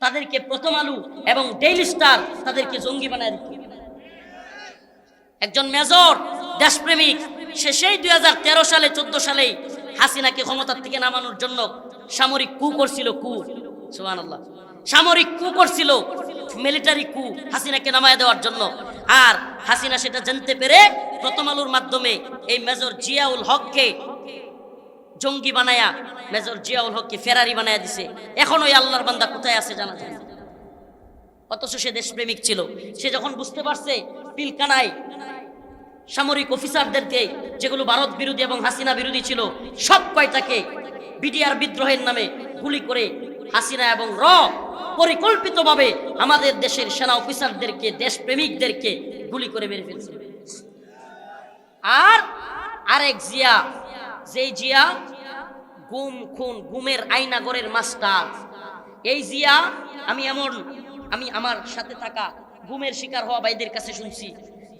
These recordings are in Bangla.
তাদেরকে প্রথম আলো এবং ডেইলি স্টার তাদেরকে জঙ্গি বানায় দিত। একজন মেজর দেশপ্রেমিক সে সেই 2013 সালে 14 সালে হাসিনাকে ক্ষমতার থেকে নামানোর জন্য সামরিক কু করছিল, কু, সুবহানাল্লাহ, সামরিক কু করছিল, মিলিটারি কু হাসিনাকে নামায় দেওয়ার জন্য। আর হাসিনা সেটা জানতে পেরে প্রথম আলোর মাধ্যমে এই মেজর জিয়াউল হককে জঙ্গি বানায়া, মেজর জিয়াউল হককে ফেরারি বানায়া দিছে। এখন ওই আল্লাহর বান্দা কোথায় আছে জানা যায় না, অথচ সে দেশপ্রেমিক ছিল। সে যখন বুঝতে পারছে পিলকানায় সামরিক অফিসারদেরকে, যেগুলো ভারত বিরোধী এবং হাসিনা বিরোধী ছিল, সব কয়টাকে বিডিআর বিদ্রোহের নামে গুলি করে হাসিনা এবং পরিকল্পিতভাবে আমাদের দেশের সেনা অফিসারদেরকে, দেশপ্রেমিকদেরকে গুলি করে মেরে ফেলছে। আর আরেক জিয়া, যেই জিয়া গুম খুন, গুমের আয়নাগরের মাস্টার, এই জিয়া আমি আমার সাথে থাকা গুমের শিকার হওয়া ভাইদের কাছে শুনছি,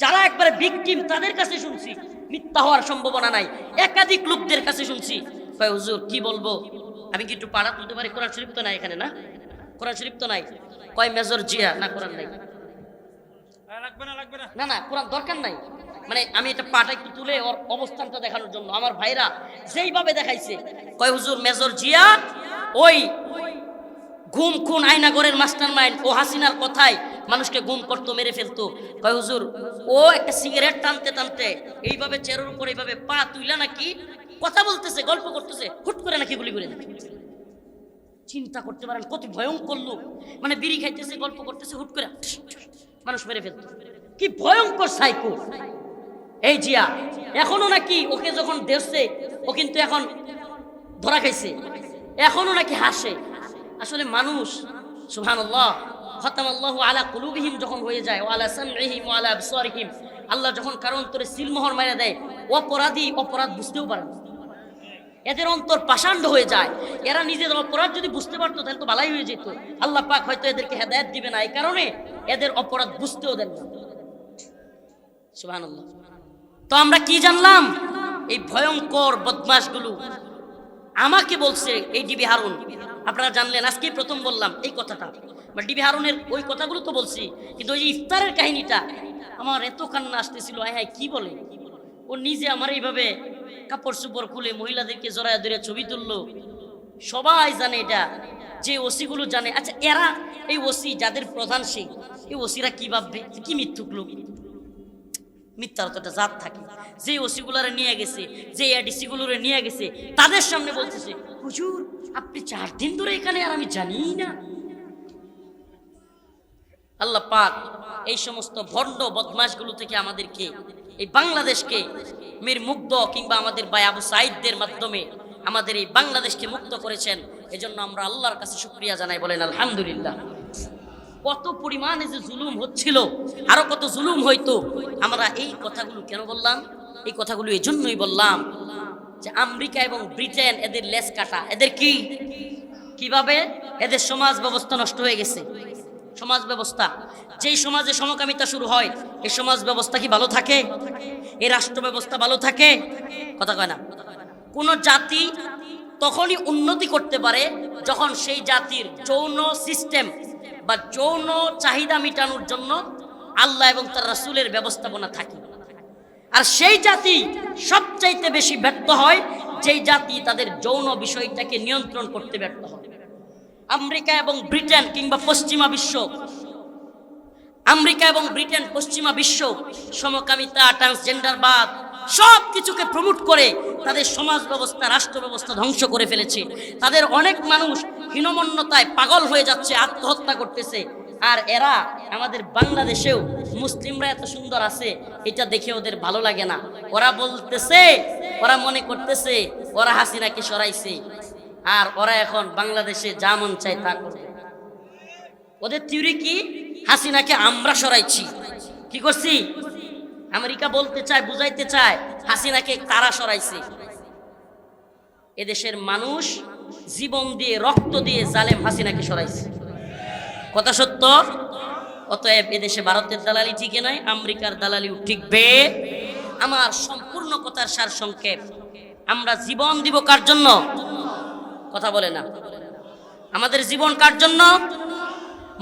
যারা একবারে ভিকটিম তাদের কাছে শুনছি, মিথ্যা হওয়ার সম্ভাবনা নাই, একাধিক লোকদের কাছে শুনছি। কয় হুজুর কি বলবো, আমি কি একটু পাড়া তুলতে পারি? কোরআন শরীফ তো নাই এখানে, না কোরআন শরীফ তো নাই। কয় মেজর জিয়া, না কোরআন নাই, না না কোরআন দরকার নাই, মানে আমি এটা পাটা একটু তুলে ওর অবস্থানটা দেখানোর জন্য। আমার ভাইরা যেইভাবে দেখাইছে, কয় হুজুর মেজর জিয়া ওই গুম খুন আয়নাগরের মাস্টার মাইন্ড, ও হাসিনার কথায় মানুষকে গুম করতো, মেরে ফেলতো। কয় হুজুর ও একটা সিগারেট টানতে টানতে এইভাবে চেয়ারের উপর এইভাবে পা তুইলা নাকি কথা বলতেছে, গল্প করতেছে, হুট করে নাকি গুলি করে দিত। চিন্তা করতে পারেন কত ভয়ঙ্কর লোক, মানে বিড়ি খাইতেছে, গল্প করতেছে, হুট করে মানুষ মেরে ফেলতো। কি ভয়ঙ্কর সাইকো এই জিয়া। এখনো নাকি ওকে যখন দেখছে, ও কিন্তু এখন ধরা খাইছে, এখনো নাকি হাসে। আসলে মানুষ, সুবহানাল্লাহ, খতামাল্লাহু আলা কুলুবিহিম যখন হয়ে যায়, ওয়া আলা সামইহিম ওয়া আলা আবসারিহিম, আল্লাহ যখন কারণ তোরে সিলমোহর মারা দেয়, অপরাধী অপরাধ বুঝতেও পারে না, এদের অন্তর পাষাণ্ড হয়ে যায়। এরা নিজেদের অপরাধ যদি বুঝতে পারতো তাহলে তো ভালোই হয়ে যেত। আল্লাহ পাক হয়তো এদেরকে হেদায়েত দিবে না, এই কারণে এদের অপরাধ বুঝতেও দেন না। সুবহানাল্লাহ। তো আমরা কি জানলাম? এই ভয়ঙ্কর বদমাশগুলো আমাকে বলছে এই ডিবি হারুন, আপনারা জানলেন, আজকেই প্রথম বললাম এই কথাটা। ডিবি হারুনের ওই কথাগুলো তো বলছি, কিন্তু ওই যে ইফতারের কাহিনীটা আমার এত কান্না আসতেছিল। হ্যাঁ কি বলে, ও নিজে আমার এইভাবে কাপড় চোপড় খুলে মহিলাদেরকে জড়ায় ধরে ছবি তুললো। সবাই জানে এটা, যে ওসিগুলো জানে। আচ্ছা এরা এই ওসি যাদের প্রধান, সেই এই ওসিরা কি ভাববে, কি মিথ্যুক লোক, মিথ্যার তো একটা জাত থাকে। যে ওসিগুলারে নিয়ে গেছে, যে এডিসি গুলোরে নিয়ে গেছে, তাদের সামনে বলতেছে হুজুর আপনি 4 দিন ধরে এখানে, আর আমি জানি না। আল্লাহ পাক এই সমস্ত ভণ্ড বদমাশগুলো থেকে আমাদেরকে, এই বাংলাদেশকে, মীর মুগ্ধ কিংবা আমাদের ভাই আবু সাইদদের মাধ্যমে আমাদের এই বাংলাদেশকে মুক্ত করেছেন। এজন্য আমরা আল্লাহর কাছে শুকরিয়া জানাই, বলেন আলহামদুলিল্লাহ। কত পরিমাণে যে জুলুম হচ্ছিল, আরো কত জুলুম হইতো। আমরা এই কথাগুলো কেন বললাম? এই কথাগুলো এই জন্যই বললাম যে আমেরিকা এবং ব্রিটেন এদের লেজ কাটা, এদের কিভাবে এদের সমাজ ব্যবস্থা নষ্ট হয়ে গেছে। সমাজ ব্যবস্থা, যেই সমাজে সমকামিতা শুরু হয়, এই সমাজ ব্যবস্থা কি ভালো থাকে? এই রাষ্ট্র ব্যবস্থা ভালো থাকে? কথা কয় না। কোন জাতি তখনই উন্নতি করতে পারে যখন সেই জাতির যৌন সিস্টেম বা যৌন চাহিদা মেটানোর জন্য আল্লাহ এবং তার রাসূলের ব্যবস্থাপনা থাকে। আর সেই জাতি সবচাইতে বেশি ব্যর্থ হয় যেই জাতি তাদের যৌন বিষয়টাকে নিয়ন্ত্রণ করতে ব্যর্থ হয়। আমেরিকা এবং ব্রিটেন কিংবা পশ্চিমা বিশ্ব, আমেরিকা এবং ব্রিটেন পশ্চিমা বিশ্ব সমকামিতা, ট্রান্সজেন্ডারবাদ সব কিছুকে প্রমোট করে তাদের সমাজ ব্যবস্থা, রাষ্ট্র ব্যবস্থা ধ্বংস করে ফেলেছে। তাদের অনেক মানুষ হীনমন্যতায় পাগল হয়ে যাচ্ছে, আত্মহত্যা করতেছে। আর এরা আমাদের বাংলাদেশেও মুসলিমরা এত সুন্দর আছে, এটা দেখে ওদের ভালো লাগে না। ওরা বলতেছে, ওরা মনে করতেছে ওরা হাসিনাকে সরাইছে, আর ওরা এখন বাংলাদেশে যা মন চায় তা করবে। ওদের থিওরি কি? হাসিনাকে আমরা সরাইছি। কি করছি? আমেরিকা বলতে চায়, বুঝাইতে চায় হাসিনাকে তারা সরাইছে। এদেশের মানুষ জীবন দিয়ে, রক্ত দিয়ে জালেম হাসিনাকে সরাইছে। কথা সত্য। অতএব এদেশে ভারতের দালালি টিকে নয়, আমেরিকার দালালিও টিকবে। আমার সম্পূর্ণ কথার সার সংক্ষেপ, আমরা জীবন দিব কার জন্য? কথা বলে না। আমাদের জীবন কার জন্য?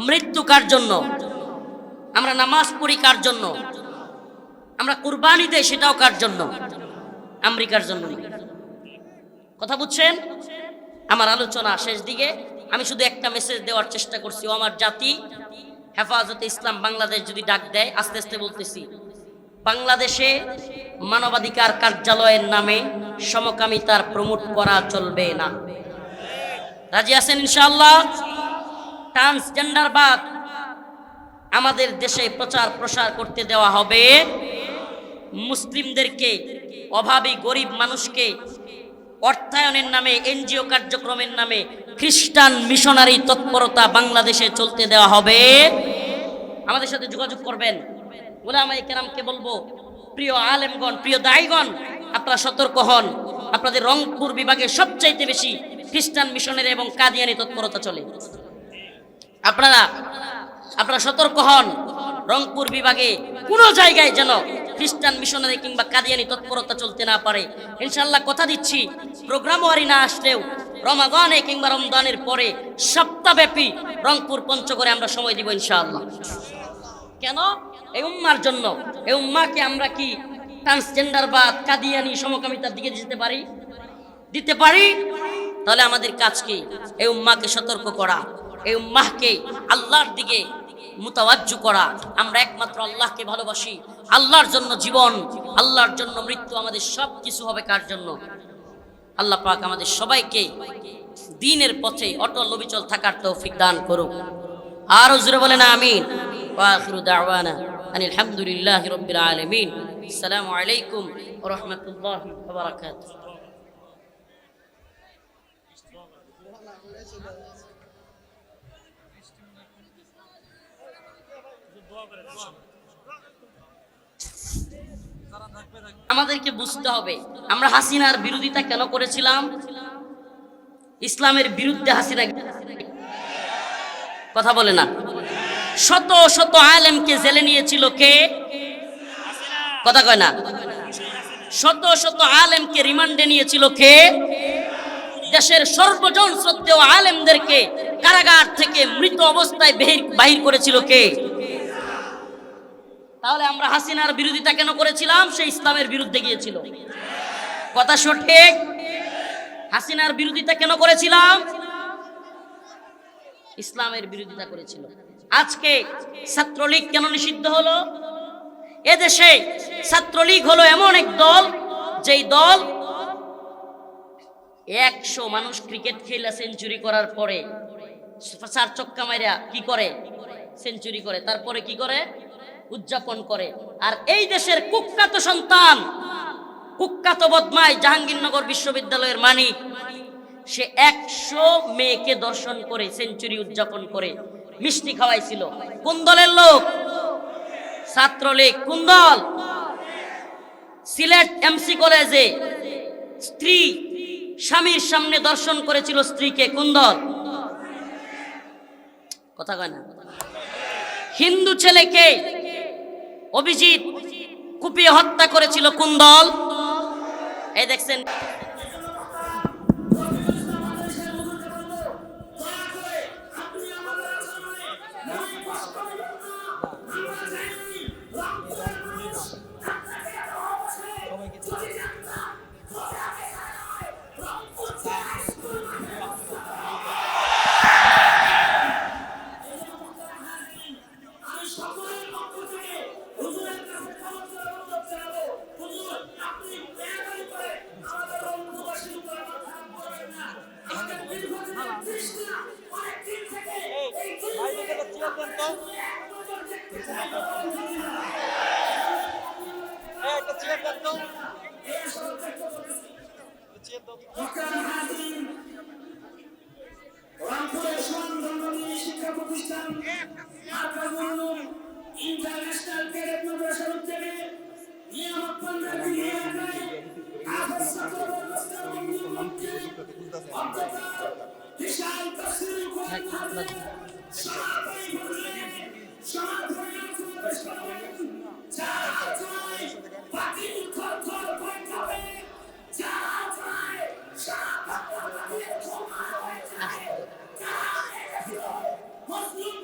মৃত্যু কার জন্য? আমরা নামাজ পড়ি কার জন্য? আমরা কুরবানি দেই সেটাও কার জন্য? আমেরিকার জন্য। কথা বুঝছেন? আমার আলোচনা শেষ দিকে আমি শুধু একটা মেসেজ দেওয়ার চেষ্টা করছি। ও আমার জাতি, হেফাজতে ইসলাম বাংলাদেশ যদি ডাক দেয়, আস্তে আস্তে বলতেছি, বাংলাদেশে মানবাধিকার কার্যালয়ের নামে সমকামিতার প্রমোট করা চলবে না। রাজি আছেন ইনশাআল্লাহ? ট্রান্সজেন্ডারবাদ আমাদের দেশে প্রচার প্রসার করতে দেওয়া হবে। মুসলিমদেরকে, অভাবী গরিব মানুষকে অর্থায়নের নামে, এনজিও কার্যক্রমের নামে খ্রিস্টান মিশনারি তৎপরতা বাংলাদেশে চলতে দেওয়া হবে। আমাদের সাথে যোগাযোগ করবেন। উলামায়ে কেরামকে বলবো, প্রিয় আলেমগণ, প্রিয় দায়ীগণ, আপনারা সতর্ক হন। আপনাদের রংপুর বিভাগে সবচাইতে বেশি খ্রিস্টান মিশনারি এবং কাদিয়ানি তৎপরতা চলে। আপনারা সতর্ক হন। রংপুর বিভাগে কোনো জায়গায় যেন খ্রিস্টান মিশনারি কিংবা কাদিয়ানি তৎপরতা চলতে না পারে। ইনশাআল্লাহ কথা দিচ্ছি, প্রোগ্রাম ওয়ারি না আসলেও রমাদানে কিংবা রমজানের পরে সপ্তাহব্যাপী রংপুর পঞ্চগড়ে আমরা সময় দিব ইনশাআল্লাহ। কেন? এই উম্মার জন্য। এই উম্মাকে আমরা কি ট্রান্সজেন্ডারবাদ, কাদিয়ানি, সমকামিতার দিকে দিতে পারি? তাহলে আমাদের কাজ কি? এই উম্মাকে সতর্ক করা, এই উম্মাহকে আল্লাহর দিকে মুতাওয়াজ্জু করা। আমরা একমাত্র আল্লাহকে ভালোবাসি। আল্লাহর জন্য জীবন, আল্লাহর জন্য মৃত্যু, আমাদের সব কিছু হবে কার জন্য? আল্লাহ পাক আমাদের সবাইকে দ্বীনের পথে অটল অবিচল থাকার তৌফিক দান করুক। আর জোরে বলেন আমিন। ওয়া আখিরু দাওয়ানা আনিল হামদুলিল্লাহি রাব্বিল আলামিন। আসসালামু আলাইকুম ওয়া রাহমাতুল্লাহি ওয়া বারাকাতুহু। আমাদেরকে বুঝতে হবে আমরা হাসিনার বিরোধিতা কেন করেছিলাম। ইসলামের বিরুদ্ধে হাসিনা কথা বলে না। শত শত আলেমকে জেলে নিয়েছিল কে? কথা কয় না। শত শত আলেমকে রিমান্ডে নিয়েছিল কে? দেশের সর্বজন শ্রদ্ধেয় আলেমদেরকে কারাগার থেকে মৃত অবস্থায় বাহির করেছিল কে? তাহলে আমরা হাসিনার বিরোধিতা কেন করেছিলাম? সে ইসলামের বিরুদ্ধে গিয়েছিল। কথা সঠিক? হাসিনার বিরোধিতা কেন করেছিলাম? ইসলামের বিরোধিতা করেছিল। আজকে ছাত্রলীগ কেন নিষিদ্ধ হলো? এদেশে ছাত্রলীগ হলো এমন এক দল, যেই দল 100 মানুষ ক্রিকেট খেলা সেঞ্চুরি করার পরে 4 ছক্কা মাইরা কি করে? সেঞ্চুরি করে। তারপরে কি করে? উদযাপন করে। আর এই দেশের কুখ্যাত সন্তান, কুখ্যাত বদমাই জাহাঙ্গীরনগর বিশ্ববিদ্যালয়ের মানিক, সে 100 মেয়েকে দর্শন করে সেঞ্চুরি উদযাপন করে মিষ্টি খাওয়াইছিল। কোন দলের লোক? ছাত্রলীগ। কোন দল? সিলেট এমসি কলেজে স্ত্রী স্বামীর সামনে দর্শন করেছিল স্ত্রীকে। কোন দল? কথা কয় না। হিন্দু ছেলেকে অভিজিৎ কুপিয়ে হত্যা করেছিল। কোন দল? এই দেখছেন। ইন্টারন্যাশনাল ক্যাডেট মাদ্রাসার উদ্যোগে নিয়ামত পান্ডার এলাকায় বিশাল তসলিম মুসলিম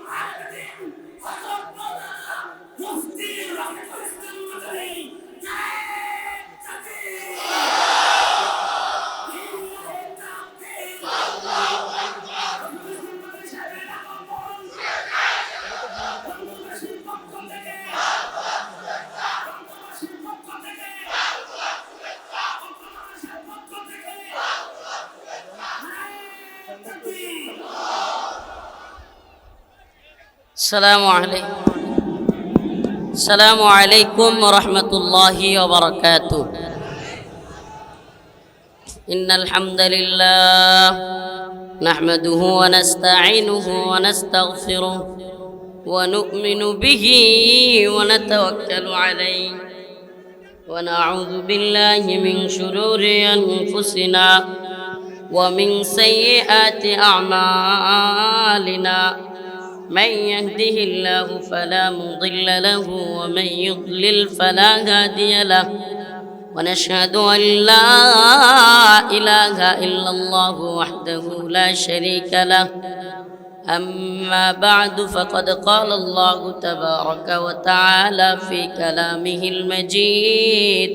السلام عليكم ورحمة الله وبركاته. إن الحمد لله نحمده ونستعينه ونستغفره ونؤمن به ونتوكل عليه ونعوذ بالله من شرور أنفسنا ومن سيئات أعمالنا. من يهده الله فلا مضل له ومن يضلل فلا هادي له ونشهد أن لا إله إلا الله وحده لا شريك له. أما بعد فقد قال الله تبارك وتعالى في كلامه المجيد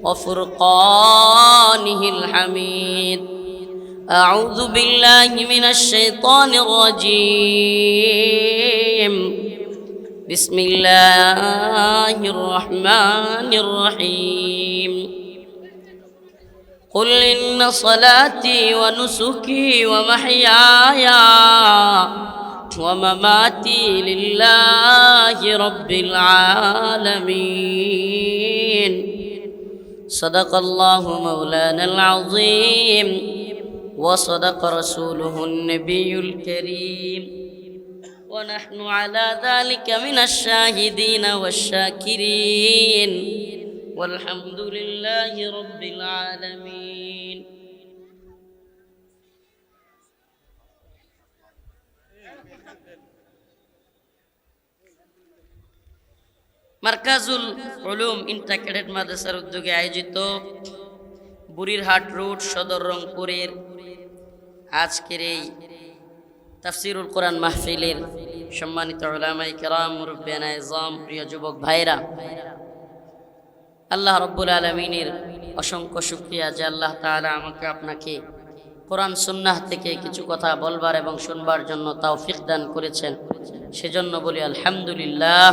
وفرقانه الحميد: أعوذ بالله من الشيطان الرجيم. بسم الله الرحمن الرحيم. قل إن صلاتي ونسكي ومحياي ومماتي لله رب العالمين. صدق الله مولانا العظيم وصدق رسوله النبي الكريم ونحن على ذلك من الشاهدين والشاكرين والحمد لله رب العالمين. মার্কাজুল উলুম ইন্টারক্যাডেট মাদ্রাসার উদ্যোগে আয়োজিত বুড়িরহাট রোড সদর রংপুরের আজকের এই তাফসিরুল কোরআন মাহফিলের সম্মানিত উলামায়ে কেরাম, মুরব্বিয়ানে ইজম, প্রিয় যুবক ভাইরা, আল্লাহ রাব্বুল আলামিনের অসংখ্য শুকরিয়া যে আল্লাহ তাআলা আমাকে আপনাকে কোরআন সুন্নাহ থেকে কিছু কথা বলবার এবং শুনবার জন্য তৌফিক দান করেছেন। সেজন্য বলি আলহামদুলিল্লাহ।